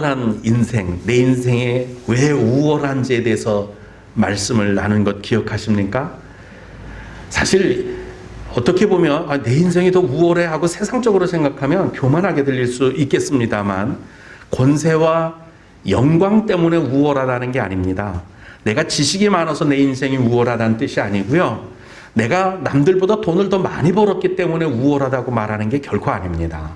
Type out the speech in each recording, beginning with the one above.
우월한 인생, 내 인생에 왜 우월한지에 대해서 말씀을 나눈 것 기억하십니까? 사실 어떻게 보면 내 인생이 더 우월해 하고 세상적으로 생각하면 교만하게 들릴 수 있겠습니다만, 권세와 영광 때문에 우월하다는 게 아닙니다. 내가 지식이 많아서 내 인생이 우월하다는 뜻이 아니고요, 내가 남들보다 돈을 더 많이 벌었기 때문에 우월하다고 말하는 게 결코 아닙니다.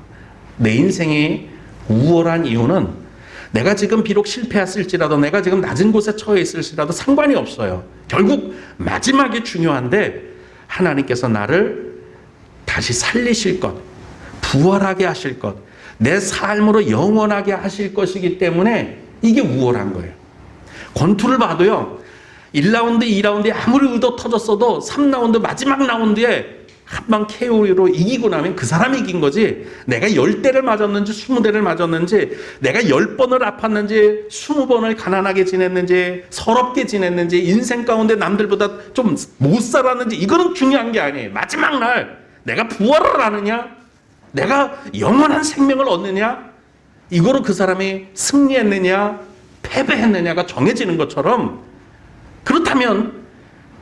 내 인생이 우월한 이유는 내가 지금 비록 실패했을지라도, 내가 지금 낮은 곳에 처해 있을지라도 상관이 없어요. 결국 마지막이 중요한데, 하나님께서 나를 다시 살리실 것, 부활하게 하실 것, 내 삶으로 영원하게 하실 것이기 때문에 이게 우월한 거예요. 권투를 봐도요, 1라운드, 2라운드에 아무리 의도 터졌어도 3라운드 마지막 라운드에 한방 KO로 이기고 나면 그 사람이 이긴 거지, 내가 10대를 맞았는지 20대를 맞았는지, 내가 10번을 아팠는지 20번을 가난하게 지냈는지 서럽게 지냈는지, 인생 가운데 남들보다 좀 못 살았는지, 이거는 중요한 게 아니에요. 마지막 날 내가 부활을 하느냐, 내가 영원한 생명을 얻느냐, 이거로 그 사람이 승리했느냐 패배했느냐가 정해지는 것처럼, 그렇다면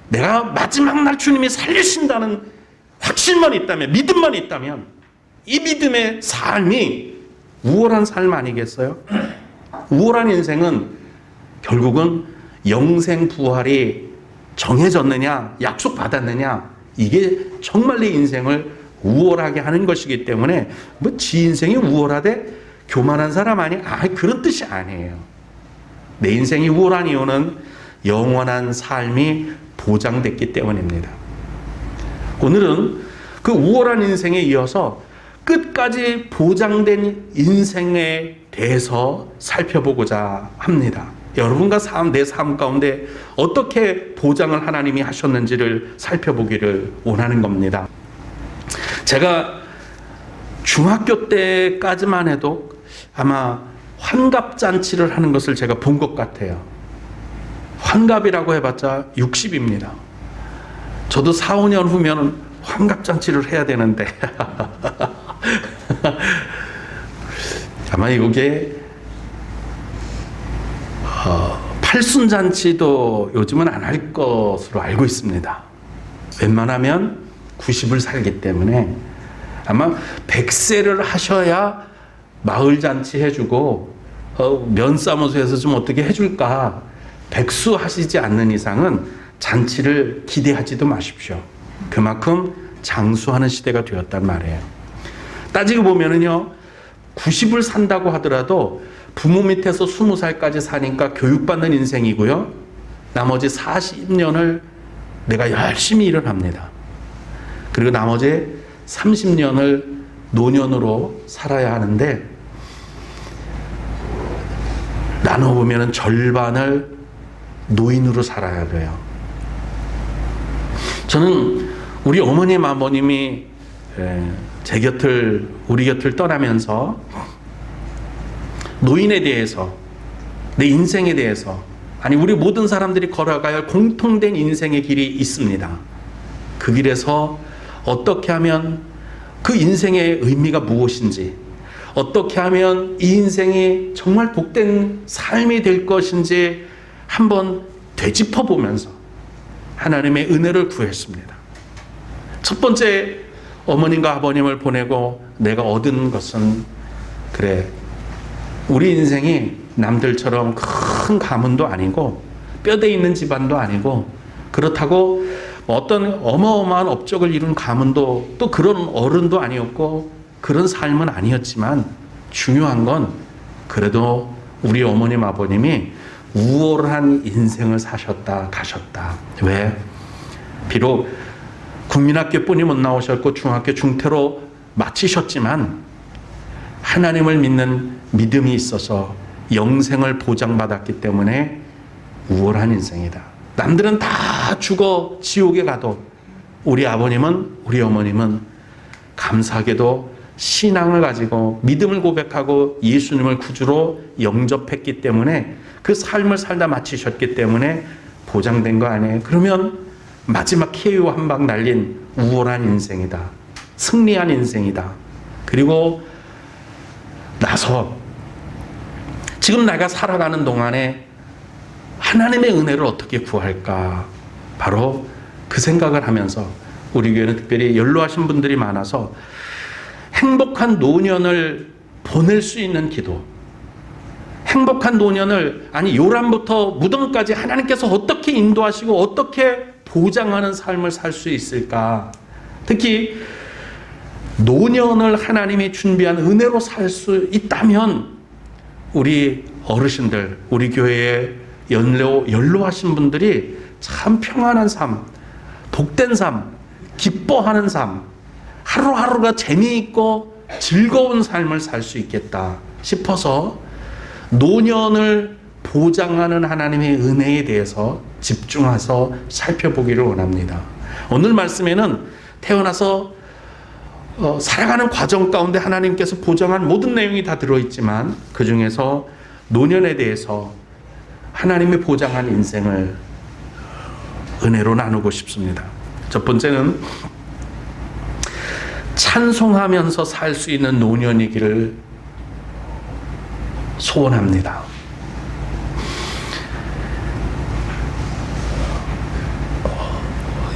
내가 마지막 날 주님이 살리신다는 확신만 있다면, 믿음만 있다면, 이 믿음의 삶이 우월한 삶 아니겠어요? 우월한 인생은 결국은 영생 부활이 정해졌느냐, 약속받았느냐, 이게 정말 내 인생을 우월하게 하는 것이기 때문에, 뭐 지 인생이 우월하되 교만한 사람 아니야, 그런 뜻이 아니에요. 내 인생이 우월한 이유는 영원한 삶이 보장됐기 때문입니다. 오늘은 그 우월한 인생에 이어서 끝까지 보장된 인생에 대해서 살펴보고자 합니다. 여러분과 내 삶 가운데 어떻게 보장을 하나님이 하셨는지를 살펴보기를 원하는 겁니다. 제가 중학교 때까지만 해도 아마 환갑잔치를 하는 것을 제가 본 것 같아요. 환갑이라고 해봤자 60입니다. 저도 4, 5년 후면 환갑잔치를 해야 되는데 아마 이게 팔순잔치도 요즘은 안 할 것으로 알고 있습니다. 웬만하면 90을 살기 때문에 아마 100세를 하셔야 마을잔치 해주고 면사무소에서 좀 어떻게 해줄까, 백수 하시지 않는 이상은 잔치를 기대하지도 마십시오. 그만큼 장수하는 시대가 되었단 말이에요. 따지고 보면은요, 90을 산다고 하더라도 부모 밑에서 20살까지 사니까 교육받는 인생이고요, 나머지 40년을 내가 열심히 일을 합니다. 그리고 나머지 30년을 노년으로 살아야 하는데, 나눠보면 절반을 노인으로 살아야 돼요. 저는 우리 어머님, 아버님이 우리 곁을 떠나면서 노인에 대해서, 내 인생에 대해서, 아니 우리 모든 사람들이 걸어가야 할 공통된 인생의 길이 있습니다. 그 길에서 어떻게 하면 그 인생의 의미가 무엇인지, 어떻게 하면 이 인생이 정말 복된 삶이 될 것인지 한번 되짚어 보면서 하나님의 은혜를 구했습니다. 첫 번째, 어머님과 아버님을 보내고 내가 얻은 것은, 그래, 우리 인생이 남들처럼 큰 가문도 아니고 뼈대 있는 집안도 아니고, 그렇다고 어떤 어마어마한 업적을 이룬 가문도, 또 그런 어른도 아니었고 그런 삶은 아니었지만, 중요한 건 그래도 우리 어머님, 아버님이 우월한 인생을 사셨다 가셨다. 왜? 비록 국민학교뿐이 못 나오셨고 중학교 중퇴로 마치셨지만 하나님을 믿는 믿음이 있어서 영생을 보장받았기 때문에 우월한 인생이다. 남들은 다 죽어 지옥에 가도 우리 아버님은, 우리 어머님은 감사하게도 신앙을 가지고 믿음을 고백하고 예수님을 구주로 영접했기 때문에, 그 삶을 살다 마치셨기 때문에 보장된 거 아니에요? 그러면 마지막 KO 한 방 날린 우월한 인생이다, 승리한 인생이다. 그리고 나서 지금 내가 살아가는 동안에 하나님의 은혜를 어떻게 구할까? 바로 그 생각을 하면서 우리 교회는 특별히 연로하신 분들이 많아서 행복한 노년을 보낼 수 있는 기도, 행복한 노년을, 아니 요람부터 무덤까지 하나님께서 어떻게 인도하시고 어떻게 보장하는 삶을 살 수 있을까? 특히 노년을 하나님이 준비한 은혜로 살 수 있다면 우리 어르신들, 우리 교회에 연로하신 분들이 참 평안한 삶, 복된 삶, 기뻐하는 삶, 하루하루가 재미있고 즐거운 삶을 살 수 있겠다 싶어서 노년을 보장하는 하나님의 은혜에 대해서 집중해서 살펴보기를 원합니다. 오늘 말씀에는 태어나서 살아가는 과정 가운데 하나님께서 보장한 모든 내용이 다 들어있지만 그 중에서 노년에 대해서 하나님이 보장한 인생을 은혜로 나누고 싶습니다. 첫 번째는 찬송하면서 살 수 있는 노년이기를 소원합니다.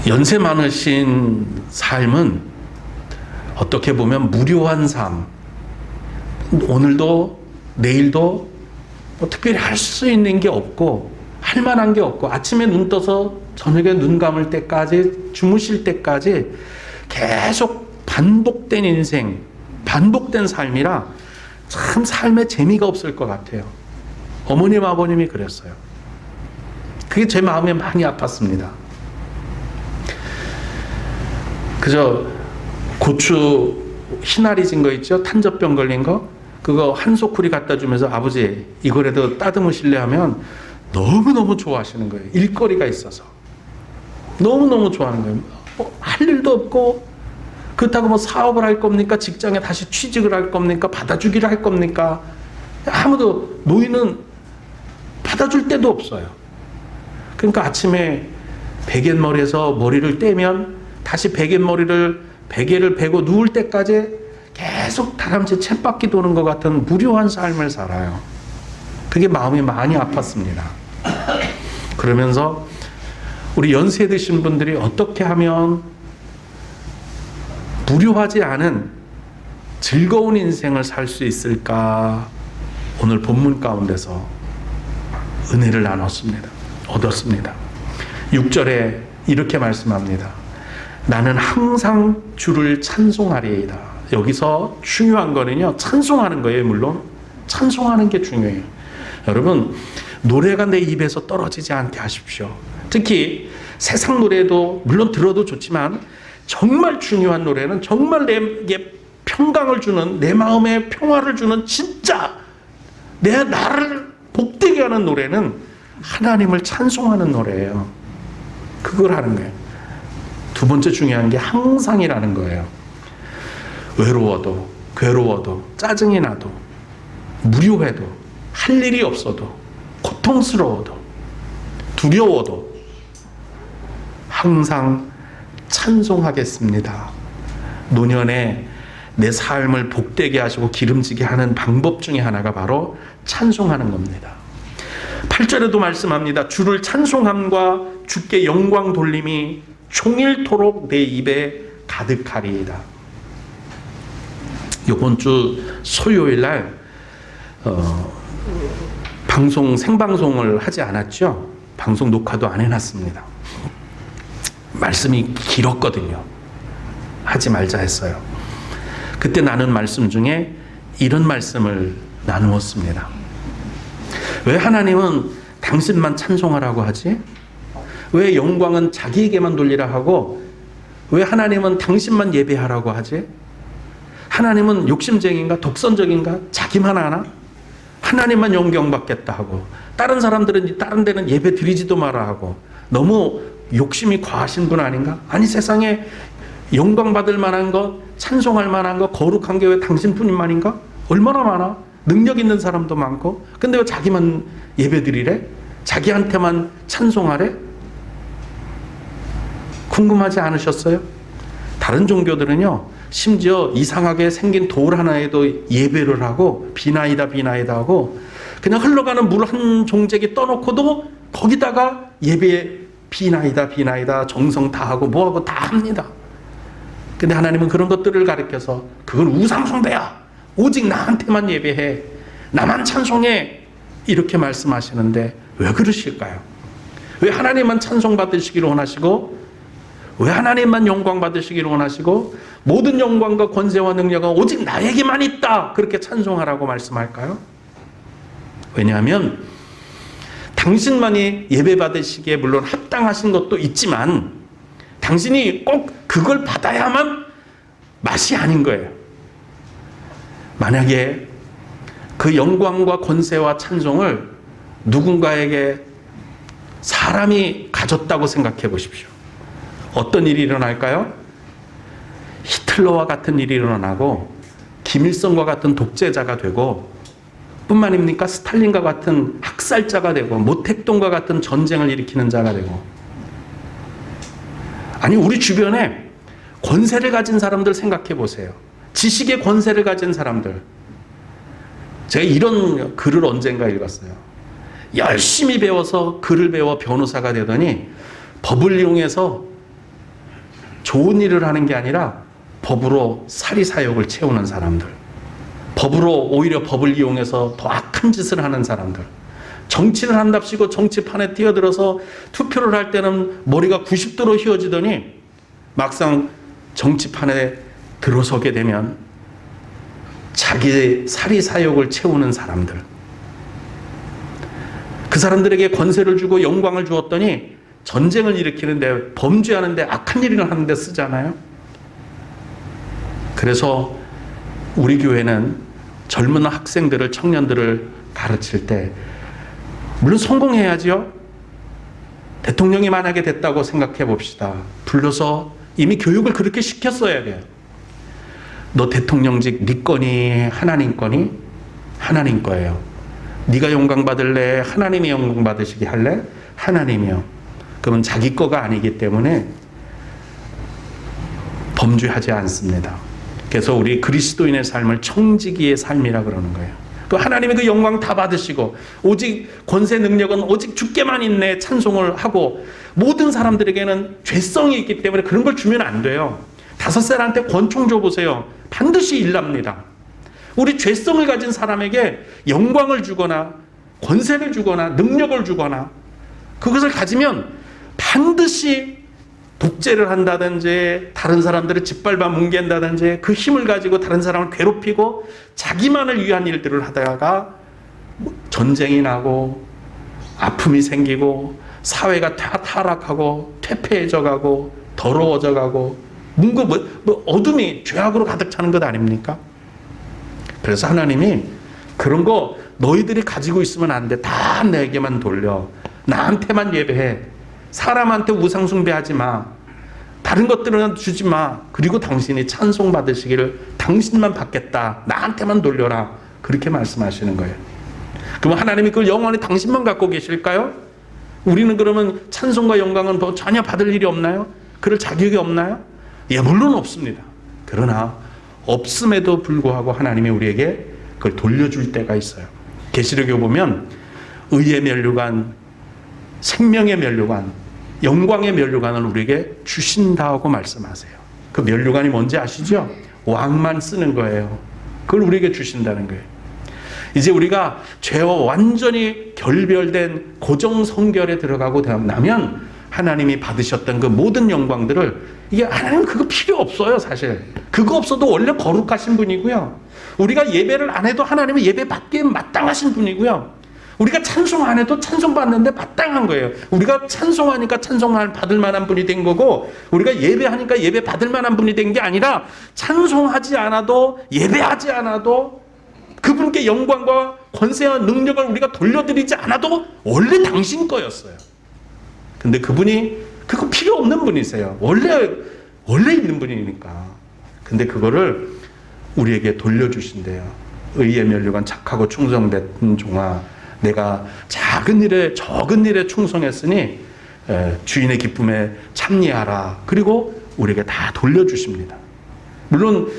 연세 많으신 삶은 어떻게 보면 무료한 삶, 오늘도 내일도 특별히 할 수 있는 게 없고 할 만한 게 없고 아침에 눈 떠서 저녁에 눈 감을 때까지, 주무실 때까지 계속 반복된 인생, 반복된 삶이라 참 삶에 재미가 없을 것 같아요. 어머님, 아버님이 그랬어요. 그게 제 마음에 많이 아팠습니다. 그저 고추 희나리 진 거 있죠? 탄저병 걸린 거? 그거 한 소쿠리 갖다 주면서 아버지 이거라도 따듬으실래 하면 너무너무 좋아하시는 거예요. 일거리가 있어서. 너무너무 좋아하는 거예요. 할 일도 없고 그렇다고 뭐 사업을 할 겁니까? 직장에 다시 취직을 할 겁니까? 받아주기를 할 겁니까? 아무도 노인은 받아줄 데도 없어요. 그러니까 아침에 베갯머리에서 머리를 떼면 다시 베개를 베고 누울 때까지 계속 다람쥐 쳇바퀴 도는 것 같은 무료한 삶을 살아요. 그게 마음이 많이 아팠습니다. 그러면서 우리 연세 드신 분들이 어떻게 하면 무료하지 않은 즐거운 인생을 살 수 있을까? 오늘 본문 가운데서 은혜를 얻었습니다. 6절에 이렇게 말씀합니다. 나는 항상 주를 찬송하리이다. 여기서 중요한 거는요, 찬송하는 거예요. 물론 찬송하는 게 중요해요. 여러분, 노래가 내 입에서 떨어지지 않게 하십시오. 특히 세상 노래도 물론 들어도 좋지만 정말 중요한 노래는, 정말 내게 평강을 주는, 내 마음에 평화를 주는, 진짜 나를 복되게 하는 노래는 하나님을 찬송하는 노래예요. 그걸 하는 거예요. 두 번째 중요한 게 항상이라는 거예요. 외로워도, 괴로워도, 짜증이 나도, 무료해도, 할 일이 없어도, 고통스러워도, 두려워도 항상 찬송하겠습니다. 노년에 내 삶을 복되게 하시고 기름지게 하는 방법 중에 하나가 바로 찬송하는 겁니다. 8절에도 말씀합니다. 주를 찬송함과 주께 영광 돌림이 종일토록 내 입에 가득하리이다. 이번 주 수요일 날 생방송을 하지 않았죠. 방송 녹화도 안 해놨습니다. 말씀이 길었거든요. 하지 말자 했어요. 그때 나눈 말씀 중에 이런 말씀을 나누었습니다. 왜 하나님은 당신만 찬송하라고 하지? 왜 영광은 자기에게만 돌리라 하고 왜 하나님은 당신만 예배하라고 하지? 하나님은 욕심쟁인가? 독선적인가? 자기만 하나? 하나님만 영광받겠다 하고 다른 사람들은 다른 데는 예배 드리지도 마라 하고 너무 욕심이 과하신 분 아닌가? 아니, 세상에 영광받을 만한 것, 찬송할 만한 것, 거룩한 게 왜 당신뿐인만인가? 얼마나 많아? 능력 있는 사람도 많고. 근데 왜 자기만 예배 드리래? 자기한테만 찬송하래? 궁금하지 않으셨어요? 다른 종교들은요, 심지어 이상하게 생긴 돌 하나에도 예배를 하고 비나이다 하고 그냥 흘러가는 물 한 종재기 떠놓고도 거기다가 예배 비나이다 정성 다하고 뭐하고 다 합니다. 근데 하나님은 그런 것들을 가르쳐서 그건 우상숭배야. 오직 나한테만 예배해. 나만 찬송해. 이렇게 말씀하시는데 왜 그러실까요? 왜 하나님만 찬송받으시기를 원하시고, 왜 하나님만 영광 받으시기를 원하시고, 모든 영광과 권세와 능력은 오직 나에게만 있다, 그렇게 찬송하라고 말씀할까요? 왜냐하면 당신만이 예배 받으시기에 물론 합당하신 것도 있지만 당신이 꼭 그걸 받아야만 맛이 아닌 거예요. 만약에 그 영광과 권세와 찬송을 누군가에게 사람이 가졌다고 생각해 보십시오. 어떤 일이 일어날까요? 히틀러와 같은 일이 일어나고 김일성과 같은 독재자가 되고, 뿐만입니까? 스탈린과 같은 학살자가 되고, 모택동과 같은 전쟁을 일으키는 자가 되고. 아니, 우리 주변에 권세를 가진 사람들 생각해 보세요. 지식의 권세를 가진 사람들. 제가 이런 글을 언젠가 읽었어요. 열심히 배워서 글을 배워 변호사가 되더니 법을 이용해서 좋은 일을 하는 게 아니라 법으로 사리사욕을 채우는 사람들, 법으로 오히려 법을 이용해서 더 악한 짓을 하는 사람들, 정치를 한답시고 정치판에 뛰어들어서 투표를 할 때는 머리가 90도로 휘어지더니 막상 정치판에 들어서게 되면 자기의 사리사욕을 채우는 사람들, 그 사람들에게 권세를 주고 영광을 주었더니 전쟁을 일으키는데, 범죄하는데, 악한 일을 하는데 쓰잖아요. 그래서 우리 교회는 젊은 학생들을, 청년들을 가르칠 때 물론 성공해야지요. 대통령이 만약에 됐다고 생각해 봅시다. 불러서 이미 교육을 그렇게 시켰어야 돼요. 너 대통령직 네 거니 하나님 거니? 하나님 거예요. 네가 영광 받을래? 하나님이 영광 받으시게 할래? 하나님이요. 그러면 자기 거가 아니기 때문에 범죄하지 않습니다. 그래서 우리 그리스도인의 삶을 청지기의 삶이라 그러는 거예요. 그 하나님의 그 영광 다 받으시고 오직 권세 능력은 오직 주께만 있네 찬송을 하고, 모든 사람들에게는 죄성이 있기 때문에 그런 걸 주면 안 돼요. 5살한테 권총 줘보세요. 반드시 일납니다. 우리 죄성을 가진 사람에게 영광을 주거나 권세를 주거나 능력을 주거나 그것을 가지면 반드시 독재를 한다든지 다른 사람들을 짓밟아 뭉갠다든지 그 힘을 가지고 다른 사람을 괴롭히고 자기만을 위한 일들을 하다가 전쟁이 나고 아픔이 생기고 사회가 다 타락하고 퇴폐해져 가고 더러워져 가고 어둠이 죄악으로 가득 차는 것 아닙니까? 그래서 하나님이 그런 거 너희들이 가지고 있으면 안 돼. 다 내게만 돌려. 나한테만 예배해. 사람한테 우상 숭배하지 마. 다른 것들은 주지 마. 그리고 당신이 찬송 받으시기를 당신만 받겠다. 나한테만 돌려라. 그렇게 말씀하시는 거예요. 그럼 하나님이 그걸 영원히 당신만 갖고 계실까요? 우리는 그러면 찬송과 영광은 뭐 전혀 받을 일이 없나요? 그럴 자격이 없나요? 예, 물론 없습니다. 그러나 없음에도 불구하고 하나님이 우리에게 그걸 돌려줄 때가 있어요. 계시록에 보면 의의 면류관, 생명의 면류관, 영광의 면류관을 우리에게 주신다고 말씀하세요. 그 면류관이 뭔지 아시죠? 왕만 쓰는 거예요. 그걸 우리에게 주신다는 거예요. 이제 우리가 죄와 완전히 결별된 고정 성결에 들어가고 나면 하나님이 받으셨던 그 모든 영광들을, 이게 하나님 그거 필요 없어요. 사실 그거 없어도 원래 거룩하신 분이고요. 우리가 예배를 안 해도 하나님은 예배 받기에 마땅하신 분이고요. 우리가 찬송 안 해도 찬송 받는데 마땅한 거예요. 우리가 찬송하니까 찬송을 받을 만한 분이 된 거고, 우리가 예배하니까 예배 받을 만한 분이 된 게 아니라, 찬송하지 않아도 예배하지 않아도 그분께 영광과 권세와 능력을 우리가 돌려드리지 않아도 원래 당신 거였어요. 근데 그분이 그거 필요 없는 분이세요. 원래 있는 분이니까. 근데 그거를 우리에게 돌려주신대요. 의의 면류관 착하고 충성된 종아, 내가 작은 일에 적은 일에 충성했으니 주인의 기쁨에 참여하라. 그리고 우리에게 다 돌려주십니다. 물론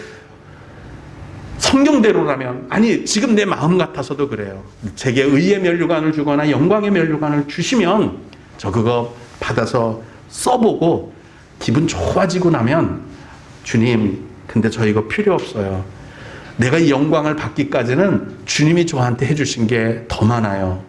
성경대로라면, 아니 지금 내 마음 같아서도 그래요. 제게 의의 면류관을 주거나 영광의 면류관을 주시면 저 그거 받아서 써보고 기분 좋아지고 나면, 주님 근데 저 이거 필요 없어요. 내가 이 영광을 받기까지는 주님이 저한테 해주신 게 더 많아요.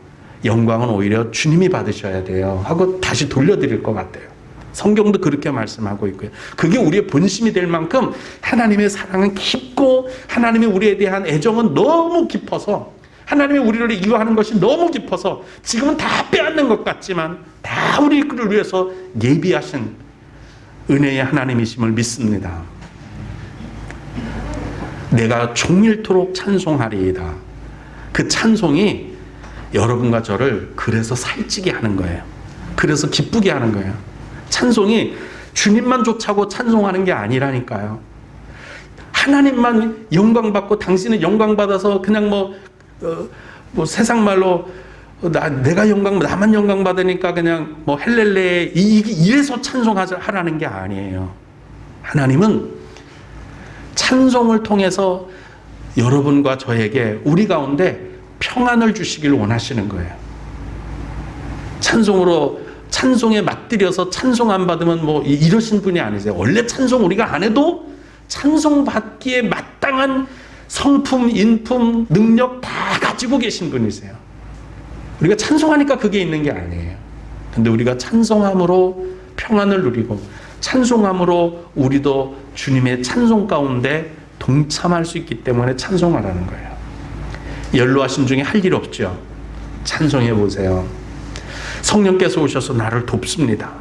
영광은 오히려 주님이 받으셔야 돼요 하고 다시 돌려드릴 것 같아요. 성경도 그렇게 말씀하고 있고요. 그게 우리의 본심이 될 만큼 하나님의 사랑은 깊고, 하나님의 우리에 대한 애정은 너무 깊어서, 하나님이 우리를 이루하는 것이 너무 깊어서 지금은 다 빼앗는 것 같지만 다 우리를 위해서 예비하신 은혜의 하나님이심을 믿습니다. 내가 종일토록 찬송하리이다. 그 찬송이 여러분과 저를 그래서 살찌게 하는 거예요. 그래서 기쁘게 하는 거예요. 찬송이 주님만 쫓아고 찬송하는 게 아니라니까요. 하나님만 영광받고 당신은 영광받아서 그냥 뭐 세상 말로 내가 나만 영광받으니까 그냥 뭐 헬렐레 이래서 찬송하라는 게 아니에요. 하나님은 찬송을 통해서 여러분과 저에게 우리 가운데 평안을 주시길 원하시는 거예요. 찬송에 맞들여서 찬송 안 받으면 뭐 이러신 분이 아니세요. 원래 찬송 우리가 안 해도 찬송 받기에 마땅한 성품, 인품, 능력 다 가지고 계신 분이세요. 우리가 찬송하니까 그게 있는 게 아니에요. 근데 우리가 찬송함으로 평안을 누리고, 찬송함으로 우리도 주님의 찬송 가운데 동참할 수 있기 때문에 찬송하라는 거예요. 연로하신 중에 할 일 없죠. 찬송해 보세요. 성령께서 오셔서 나를 돕습니다.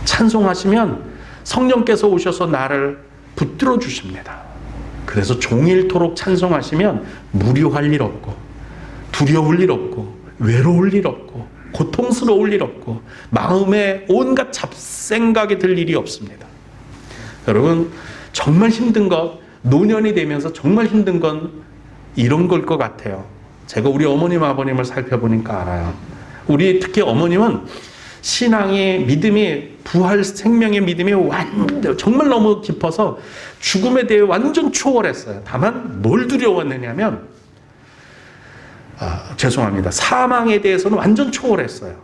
찬송하시면 성령께서 오셔서 나를 붙들어 주십니다. 그래서 종일토록 찬송하시면 무료할 일 없고, 두려울 일 없고, 외로울 일 없고, 고통스러울 일 없고, 마음에 온갖 잡생각이 들 일이 없습니다. 여러분, 정말 힘든 것, 노년이 되면서 정말 힘든 건 이런 걸 것 같아요. 제가 우리 어머님 아버님을 살펴보니까 알아요. 우리 특히 어머님은 신앙의 믿음이, 부활 생명의 믿음이 정말 너무 깊어서 죽음에 대해 완전 초월했어요. 다만 뭘 두려워했느냐면, 죄송합니다. 사망에 대해서는 완전 초월했어요.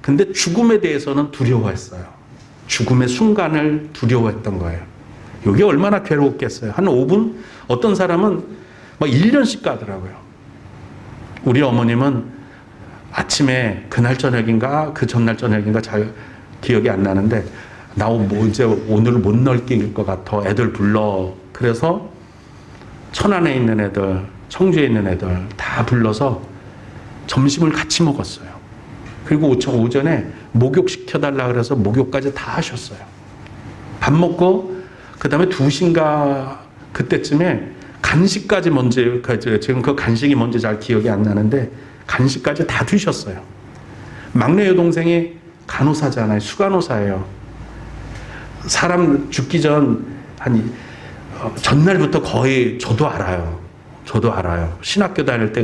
근데 죽음에 대해서는 두려워했어요. 죽음의 순간을 두려워했던 거예요. 이게 얼마나 괴로웠겠어요. 한 5분? 어떤 사람은 막 1년씩 가더라고요. 우리 어머님은 아침에 그날 저녁인가 그 전날 저녁인가 잘 기억이 안 나는데, 나 이제 오늘 못 넓힐 것 같아, 애들 불러. 그래서 천안에 있는 애들, 청주에 있는 애들 다 불러서 점심을 같이 먹었어요. 그리고 오전에 목욕 시켜달라 그래서 목욕까지 다 하셨어요. 밥 먹고 그 다음에 2시인가 그때쯤에 간식까지 지금 그 간식이 뭔지 잘 기억이 안 나는데 간식까지 다 드셨어요. 막내 여동생이 간호사잖아요. 수간호사예요. 사람 죽기 전날부터 거의 저도 알아요. 신학교 다닐 때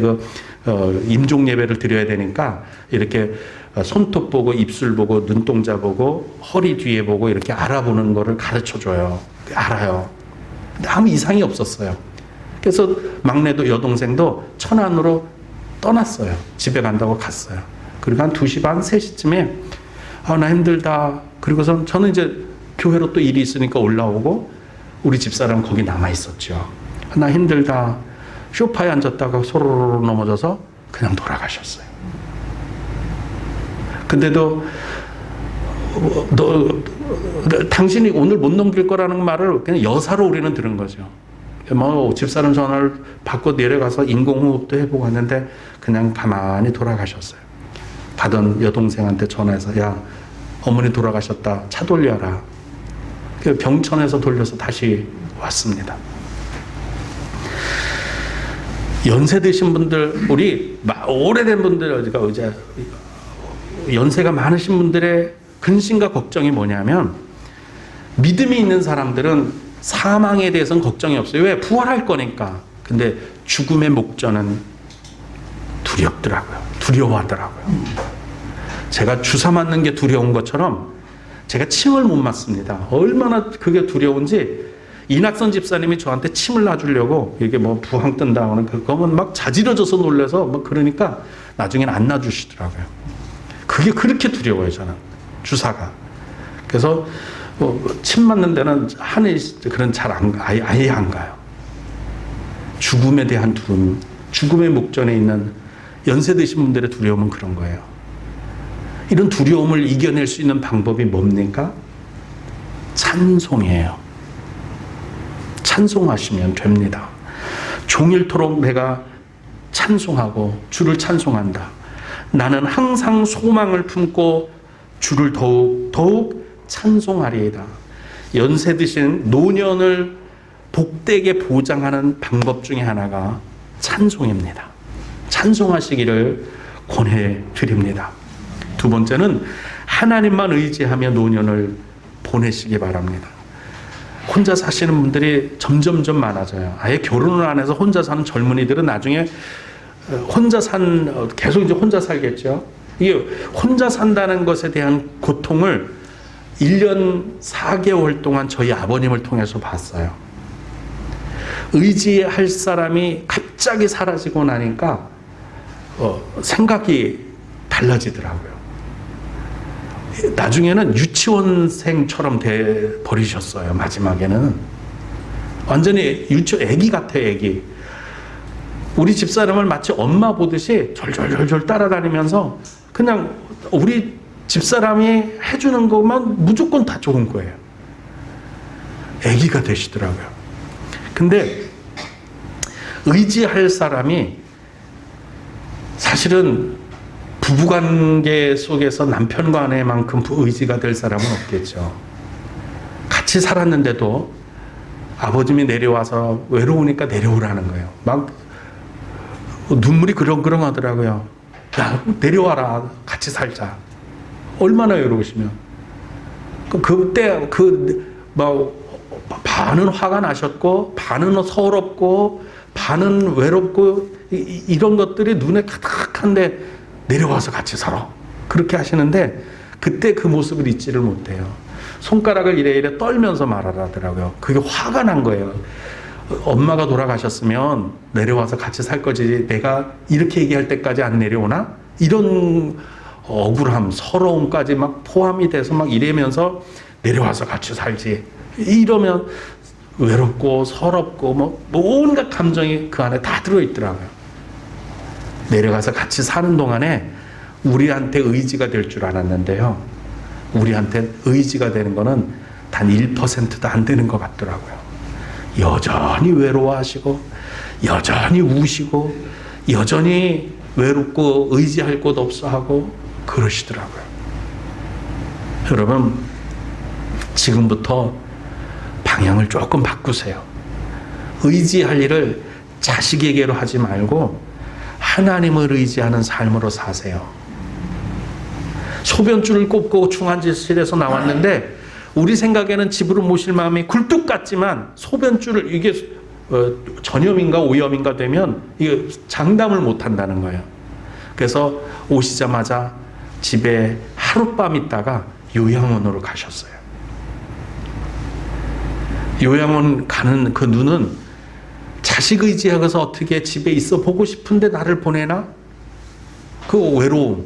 임종 예배를 드려야 되니까 이렇게 손톱 보고, 입술 보고, 눈동자 보고, 허리 뒤에 보고 이렇게 알아보는 거를 가르쳐 줘요. 알아요. 근데 아무 이상이 없었어요. 그래서 막내도 여동생도 천안으로 떠났어요. 집에 간다고 갔어요. 그리고 한 2시 반, 3시쯤에 나 힘들다. 그리고선 저는 이제 교회로 또 일이 있으니까 올라오고, 우리 집사람 거기 남아 있었죠. 나 힘들다. 소파에 앉았다가 소로로 넘어져서 그냥 돌아가셨어요. 근데도 당신이 오늘 못 넘길 거라는 말을 그냥 여사로 우리는 들은 거죠. 집사람 전화를 받고 내려가서 인공호흡도 해보고 했는데 그냥 가만히 돌아가셨어요. 가던 여동생한테 전화해서, 야, 어머니 돌아가셨다, 차 돌려라. 병천에서 돌려서 다시 왔습니다. 연세 드신 분들, 우리 오래된 분들, 이제 연세가 많으신 분들의 근심과 걱정이 뭐냐면, 믿음이 있는 사람들은 사망에 대해서는 걱정이 없어요. 왜? 부활할 거니까. 근데 죽음의 목전은 두려워하더라고요. 제가 주사 맞는 게 두려운 것처럼 제가 침을 못 맞습니다. 얼마나 그게 두려운지, 이낙선 집사님이 저한테 침을 놔주려고 이게 뭐 부항 뜬다고는 그거면 막 자지러져서 놀래서 뭐 그러니까 나중에는 안 놔주시더라고요. 그게 그렇게 두려워요, 저는. 주사가. 그래서 침 맞는 데는 그런 아예 안 가요. 죽음에 대한 두려움, 죽음의 목전에 있는 연세 드신 분들의 두려움은 그런 거예요. 이런 두려움을 이겨낼 수 있는 방법이 뭡니까? 찬송이에요. 찬송하시면 됩니다. 종일토록 내가 찬송하고 주를 찬송한다. 나는 항상 소망을 품고 주를 더욱 찬송하리이다. 연세 드신 노년을 복되게 보장하는 방법 중에 하나가 찬송입니다. 찬송하시기를 권해드립니다. 두 번째는 하나님만 의지하며 노년을 보내시기 바랍니다. 혼자 사시는 분들이 점점점 많아져요. 아예 결혼을 안 해서 혼자 사는 젊은이들은 나중에 계속 이제 혼자 살겠죠. 이게 혼자 산다는 것에 대한 고통을 1년 4개월 동안 저희 아버님을 통해서 봤어요. 의지할 사람이 갑자기 사라지고 나니까 생각이 달라지더라고요. 나중에는 유치원생처럼 돼 버리셨어요. 마지막에는 완전히 애기 같아요. 애기. 우리 집사람을 마치 엄마 보듯이 절절절절 따라다니면서 그냥 우리 집사람이 해주는 것만 무조건 다 좋은 거예요. 애기가 되시더라고요. 근데 의지할 사람이 사실은 부부관계 속에서 남편과 아내만큼 의지가 될 사람은 없겠죠. 같이 살았는데도 아버님이 내려와서 외로우니까 내려오라는 거예요. 막 눈물이 그렁그렁 하더라고요. 야, 내려와라. 같이 살자. 얼마나 외로우시면. 그때 반은 화가 나셨고, 반은 서럽고, 반은 외롭고, 이런 것들이 눈에 가득한데 내려와서 같이 살아. 그렇게 하시는데 그때 그 모습을 잊지를 못해요. 손가락을 이래 떨면서 말하더라고요. 그게 화가 난 거예요. 엄마가 돌아가셨으면 내려와서 같이 살 거지 내가 이렇게 얘기할 때까지 안 내려오나? 이런 억울함, 서러움까지 막 포함이 돼서 막 이러면서 내려와서 같이 살지. 이러면 외롭고 서럽고 뭐 온갖 감정이 그 안에 다 들어있더라고요. 내려가서 같이 사는 동안에 우리한테 의지가 될 줄 알았는데요. 우리한테 의지가 되는 거는 단 1%도 안 되는 것 같더라고요. 여전히 외로워하시고 여전히 우시고 여전히 외롭고 의지할 곳 없어 하고 그러시더라고요. 여러분, 지금부터 방향을 조금 바꾸세요. 의지할 일을 자식에게로 하지 말고 하나님을 의지하는 삶으로 사세요. 소변줄을 꼽고 중환자실에서 나왔는데 우리 생각에는 집으로 모실 마음이 굴뚝 같지만 소변줄을 이게 전염인가 오염인가 되면 이게 장담을 못 한다는 거예요. 그래서 오시자마자 집에 하룻밤 있다가 요양원으로 가셨어요. 요양원 가는 그 눈은 자식 의지하고서 어떻게 집에 있어 보고 싶은데 나를 보내나? 그 외로움,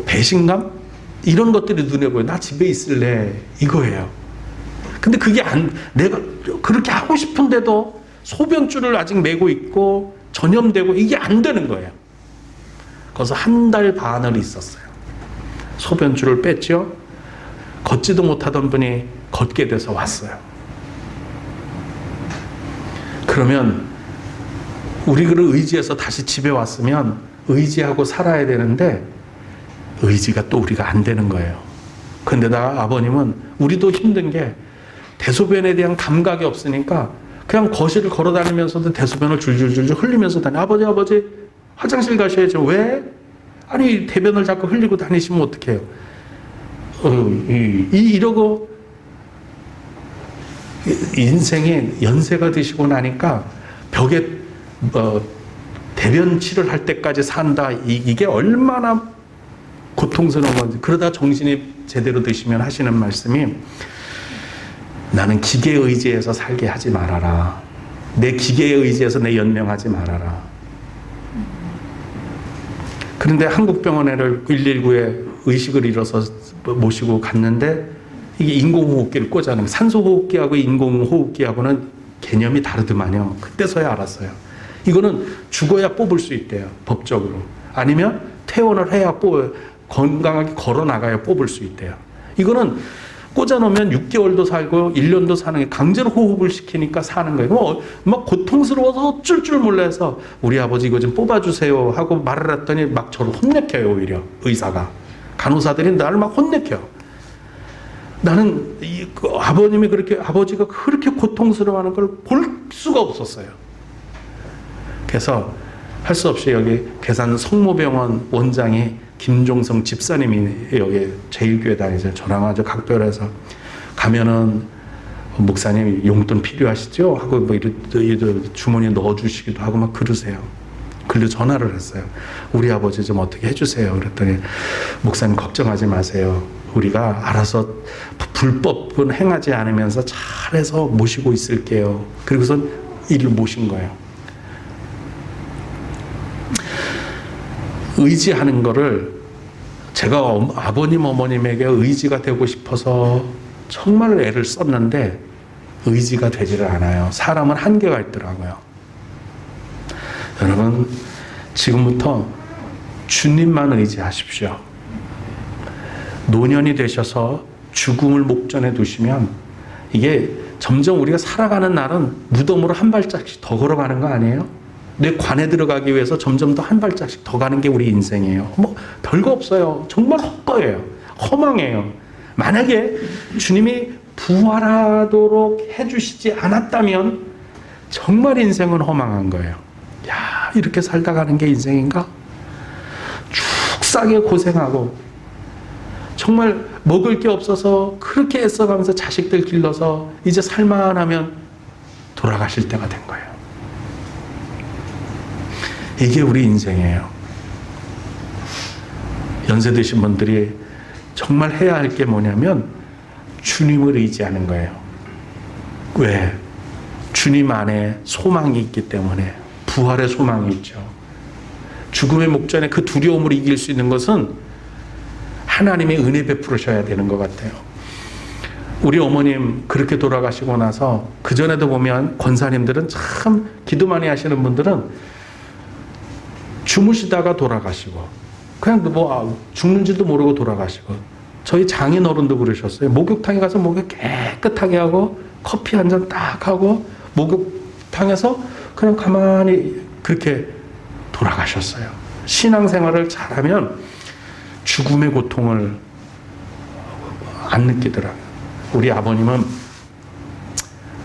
배신감? 이런 것들이 눈에 보여요. 나 집에 있을래. 이거예요. 근데 그게 내가 그렇게 하고 싶은데도 소변줄을 아직 메고 있고 전염되고 이게 안 되는 거예요. 그래서 1달 반을 있었어요. 소변줄을 뺐죠. 걷지도 못하던 분이 걷게 돼서 왔어요. 그러면 우리를 의지해서 다시 집에 왔으면 의지하고 살아야 되는데 의지가 또 우리가 안 되는 거예요. 근데다가 아버님은 우리도 힘든 게 대소변에 대한 감각이 없으니까 그냥 거실을 걸어 다니면서도 대소변을 줄줄줄 흘리면서 다니. 아버지 화장실 가셔야죠. 왜? 아니 대변을 자꾸 흘리고 다니시면 어떡해요? 이러고 인생에 연세가 드시고 나니까 벽에 대변치를 할 때까지 산다. 이게 얼마나 고통스러운 건지. 그러다 정신이 제대로 드시면 하시는 말씀이 나는 기계에 의지해서 살게 하지 말아라. 내 기계에 의지해서 내 연명하지 말아라. 그런데 한국병원에를 119에 의식을 잃어서 모시고 갔는데 이게 인공호흡기를 꽂아놓은 산소호흡기하고 인공호흡기하고는 개념이 다르더만요. 그때서야 알았어요. 이거는 죽어야 뽑을 수 있대요. 법적으로. 아니면 퇴원을 해야 건강하게 걸어 나가야 뽑을 수 있대요. 이거는 꽂아놓으면 6개월도 살고 1년도 사는 게 강제로 호흡을 시키니까 사는 거예요. 막 고통스러워서 어쩔 줄 몰라서 우리 아버지 이거 좀 뽑아주세요 하고 말을 했더니 막 저를 혼내켜요. 오히려 의사가. 간호사들이 나를 막 혼내켜. 나는 아버님이 아버지가 그렇게 고통스러워하는 걸 볼 수가 없었어요. 그래서 할 수 없이 여기 괴산 성모병원 원장이 김종성 집사님이 여기 제일교회 다니세요. 저랑 아주 각별해서 가면은 목사님 용돈 필요하시죠? 하고 뭐 이런 주머니에 넣어주시기도 하고 막 그러세요. 그리고 전화를 했어요. 우리 아버지 좀 어떻게 해주세요. 그랬더니 목사님 걱정하지 마세요. 우리가 알아서 불법은 행하지 않으면서 잘해서 모시고 있을게요. 그리고서 이를 모신 거예요. 의지하는 거를 제가 아버님 어머님에게 의지가 되고 싶어서 정말 애를 썼는데 의지가 되지를 않아요. 사람은 한계가 있더라고요. 여러분 지금부터 주님만 의지하십시오. 노년이 되셔서 죽음을 목전에 두시면 이게 점점 우리가 살아가는 날은 무덤으로 한 발짝씩 더 걸어가는 거 아니에요? 내 관에 들어가기 위해서 점점 더 한 발짝씩 더 가는 게 우리 인생이에요. 뭐 별거 없어요. 정말 헛거예요. 허망해요. 만약에 주님이 부활하도록 해주시지 않았다면 정말 인생은 허망한 거예요. 야, 이렇게 살다 가는 게 인생인가? 축사게 고생하고 정말 먹을 게 없어서 그렇게 애써가면서 자식들 길러서 이제 살만하면 돌아가실 때가 된 거예요. 이게 우리 인생이에요. 연세 드신 분들이 정말 해야 할 게 뭐냐면 주님을 의지하는 거예요. 왜? 주님 안에 소망이 있기 때문에. 부활의 소망이 있죠. 죽음의 목전에 그 두려움을 이길 수 있는 것은 하나님의 은혜 베푸셔야 되는 것 같아요. 우리 어머님 그렇게 돌아가시고 나서 그전에도 보면 권사님들은 참 기도 많이 하시는 분들은 주무시다가 돌아가시고 그냥 뭐 죽는지도 모르고 돌아가시고 저희 장인 어른도 그러셨어요. 목욕탕에 가서 목욕 깨끗하게 하고 커피 한 잔 딱 하고 목욕탕에서 그냥 가만히 그렇게 돌아가셨어요. 신앙생활을 잘하면 죽음의 고통을 안 느끼더라고요. 우리 아버님은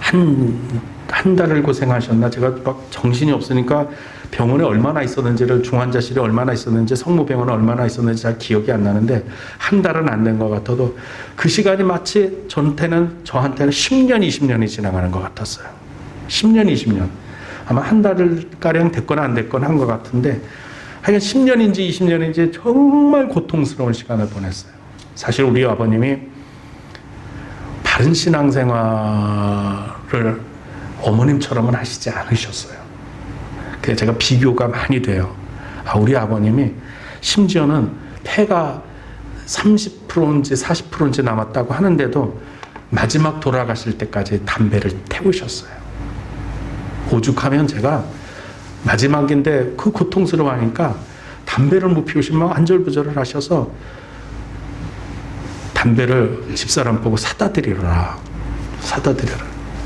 한 달을 고생하셨나 제가 막 정신이 없으니까 병원에 얼마나 있었는지를 중환자실에 얼마나 있었는지 성모병원에 얼마나 있었는지 잘 기억이 안 나는데 한 달은 안 된 것 같아도 그 시간이 마치 저한테는 10년 20년이 지나가는 것 같았어요. 10년 20년 아마 한 달가량 됐거나 안 됐거나 한 것 같은데 하여간 10년인지 20년인지 정말 고통스러운 시간을 보냈어요. 사실 우리 아버님이 바른 신앙생활을 어머님처럼은 하시지 않으셨어요. 그래서 제가 비교가 많이 돼요. 우리 아버님이 심지어는 폐가 30%인지 40%인지 남았다고 하는데도 마지막 돌아가실 때까지 담배를 태우셨어요. 오죽하면 제가 마지막인데 그 고통스러워하니까 담배를 못 피우시면 안절부절을 하셔서 담배를 집사람 보고 사다 드리라.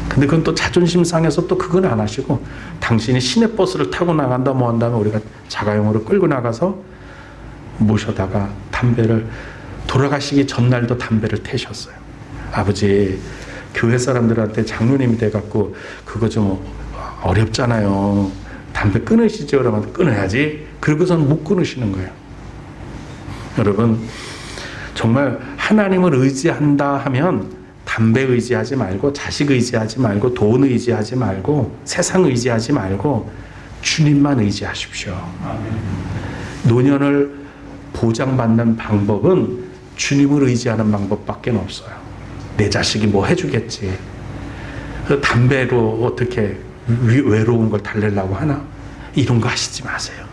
근데 그건 또 자존심 상해서 또 그건 안 하시고 당신이 시내버스를 타고 나간다 뭐 한다면 우리가 자가용으로 끌고 나가서 모셔다가 담배를 돌아가시기 전날도 담배를 태셨어요. 아버지 교회 사람들한테 장로님이 돼갖고 그거 좀 어렵잖아요. 담배 끊으시죠? 그러면 끊어야지. 그러고선 못 끊으시는 거예요. 여러분 정말 하나님을 의지한다 하면 담배 의지하지 말고 자식 의지하지 말고 돈 의지하지 말고 세상 의지하지 말고 주님만 의지하십시오. 노년을 보장받는 방법은 주님을 의지하는 방법밖에 없어요. 내 자식이 뭐 해주겠지. 담배로 어떻게 외로운 걸 달래려고 하나? 이런 거 하시지 마세요.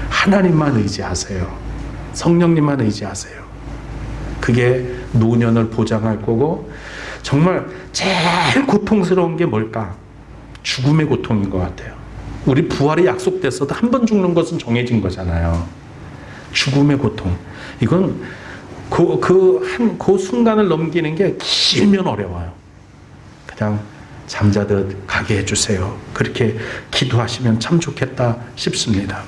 하나님만 의지하세요. 성령님만 의지하세요. 그게 노년을 보장할 거고, 정말 제일 고통스러운 게 뭘까? 죽음의 고통인 것 같아요. 우리 부활이 약속됐어도 한 번 죽는 것은 정해진 거잖아요. 죽음의 고통. 이건 그 순간을 넘기는 게 길면 어려워요. 그냥 잠자듯 가게 해주세요. 그렇게 기도하시면 참 좋겠다 싶습니다.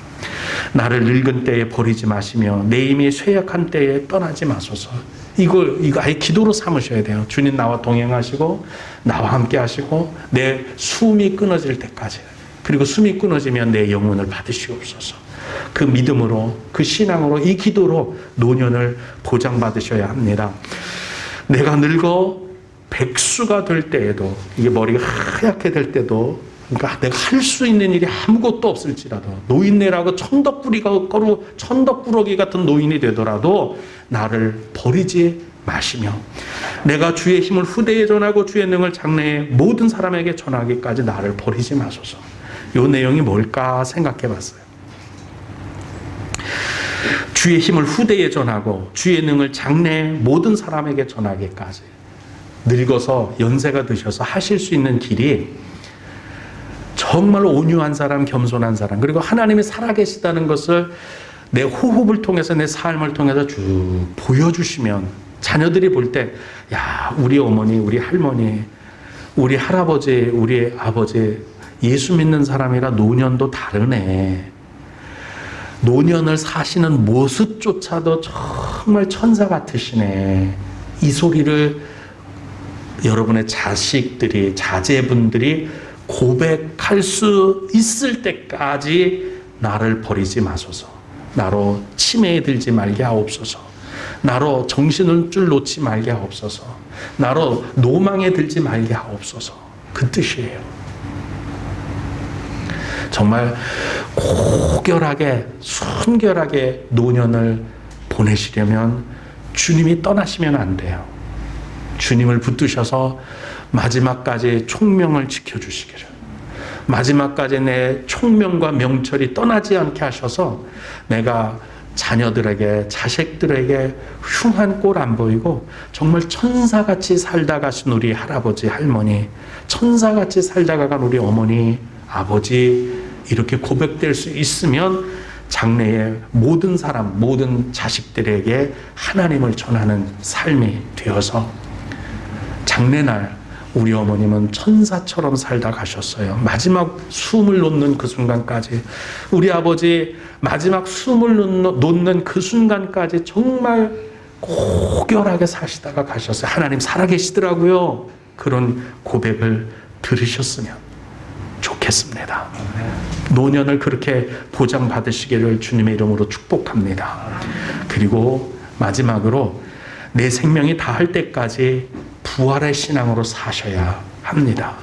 나를 늙은 때에 버리지 마시며 내 힘이 쇠약한 때에 떠나지 마소서. 이거 아예 기도로 삼으셔야 돼요. 주님 나와 동행하시고 나와 함께 하시고 내 숨이 끊어질 때까지, 그리고 숨이 끊어지면 내 영혼을 받으시옵소서. 그 믿음으로, 그 신앙으로, 이 기도로 노년을 보장받으셔야 합니다. 내가 늙어 백수가 될 때에도, 이게 머리가 하얗게 될 때도, 그러니까 내가 할 수 있는 일이 아무것도 없을지라도, 노인네라고 천덕꾸러기 같은 노인이 되더라도 나를 버리지 마시며, 내가 주의 힘을 후대에 전하고 주의 능을 장래에 모든 사람에게 전하기까지 나를 버리지 마소서. 이 내용이 뭘까 생각해 봤어요. 주의 힘을 후대에 전하고 주의 능을 장래에 모든 사람에게 전하기까지. 늙어서 연세가 드셔서 하실 수 있는 길이 정말 온유한 사람, 겸손한 사람, 그리고 하나님이 살아계시다는 것을 내 호흡을 통해서, 내 삶을 통해서 쭉 보여주시면 자녀들이 볼 때, 야, 우리 어머니, 우리 할머니, 우리 할아버지, 우리 아버지 예수 믿는 사람이라 노년도 다르네. 노년을 사시는 모습조차도 정말 천사 같으시네. 이 소리를 여러분의 자식들이, 자제분들이 고백할 수 있을 때까지 나를 버리지 마소서. 나로 치매에 들지 말게 하옵소서. 나로 정신줄 놓지 말게 하옵소서. 나로 노망에 들지 말게 하옵소서. 그 뜻이에요. 정말 고결하게, 순결하게 노년을 보내시려면 주님이 떠나시면 안 돼요. 주님을 붙드셔서 마지막까지 총명을 지켜주시기를, 마지막까지 내 총명과 명철이 떠나지 않게 하셔서 내가 자녀들에게, 자식들에게 흉한 꼴 안 보이고 정말 천사같이 살다 가신 우리 할아버지, 할머니, 천사같이 살다 간 우리 어머니, 아버지, 이렇게 고백될 수 있으면 장래에 모든 사람, 모든 자식들에게 하나님을 전하는 삶이 되어서, 장래날 우리 어머님은 천사처럼 살다 가셨어요. 마지막 숨을 놓는 그 순간까지, 우리 아버지 마지막 숨을 놓는 그 순간까지 정말 고결하게 사시다가 가셨어요. 하나님 살아계시더라고요. 그런 고백을 들으셨으면 좋겠습니다. 노년을 그렇게 보장받으시기를 주님의 이름으로 축복합니다. 그리고 마지막으로 내 생명이 다할 때까지 부활의 신앙으로 사셔야 합니다.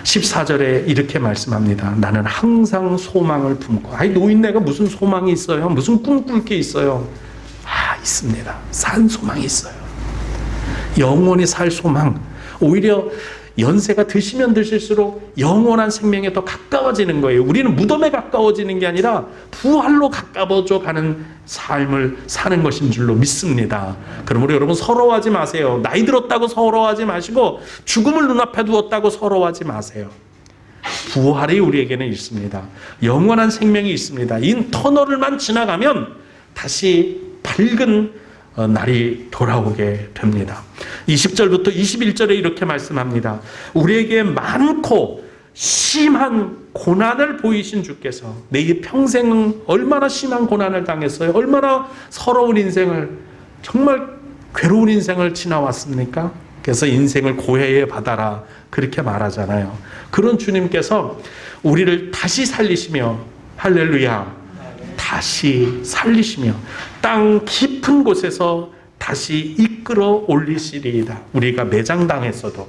14절에 이렇게 말씀합니다. 나는 항상 소망을 품고. 노인네가 무슨 소망이 있어요? 무슨 꿈꿀 게 있어요? 있습니다. 산 소망이 있어요. 영원히 살 소망. 오히려 연세가 드시면 드실수록 영원한 생명에 더 가까워지는 거예요. 우리는 무덤에 가까워지는 게 아니라 부활로 가까워져 가는 삶을 사는 것인 줄로 믿습니다. 그러므로 여러분 서러워하지 마세요. 나이 들었다고 서러워하지 마시고 죽음을 눈앞에 두었다고 서러워하지 마세요. 부활이 우리에게는 있습니다. 영원한 생명이 있습니다. 이 터널을만 지나가면 다시 밝은 날이 돌아오게 됩니다. 20절부터 21절에 이렇게 말씀합니다. 우리에게 많고 심한 고난을 보이신 주께서, 내 평생 얼마나 심한 고난을 당했어요? 얼마나 서러운 인생을, 정말 괴로운 인생을 지나왔습니까? 그래서 인생을 고해에 받아라 그렇게 말하잖아요. 그런 주님께서 우리를 다시 살리시며, 할렐루야, 다시 살리시며 땅 깊은 곳에서 다시 이끌어 올리시리이다. 우리가 매장당했어도,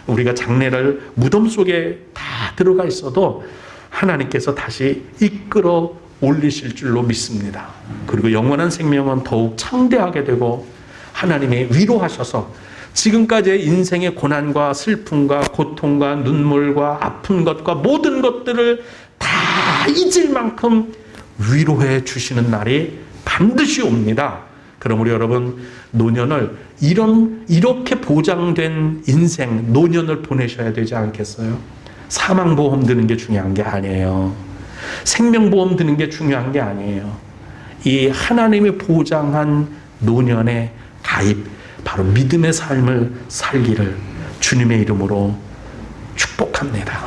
우리가 장례를 무덤 속에 다 들어가 있어도 하나님께서 다시 이끌어 올리실 줄로 믿습니다. 그리고 영원한 생명은 더욱 창대하게 되고 하나님이 위로하셔서 지금까지의 인생의 고난과 슬픔과 고통과 눈물과 아픈 것과 모든 것들을 다 잊을 만큼 위로해 주시는 날이 반드시 옵니다. 그럼 우리 여러분, 노년을 이렇게 보장된 인생, 노년을 보내셔야 되지 않겠어요? 사망보험 드는 게 중요한 게 아니에요. 생명보험 드는 게 중요한 게 아니에요. 이 하나님이 보장한 노년의 가입, 바로 믿음의 삶을 살기를 주님의 이름으로 축복합니다.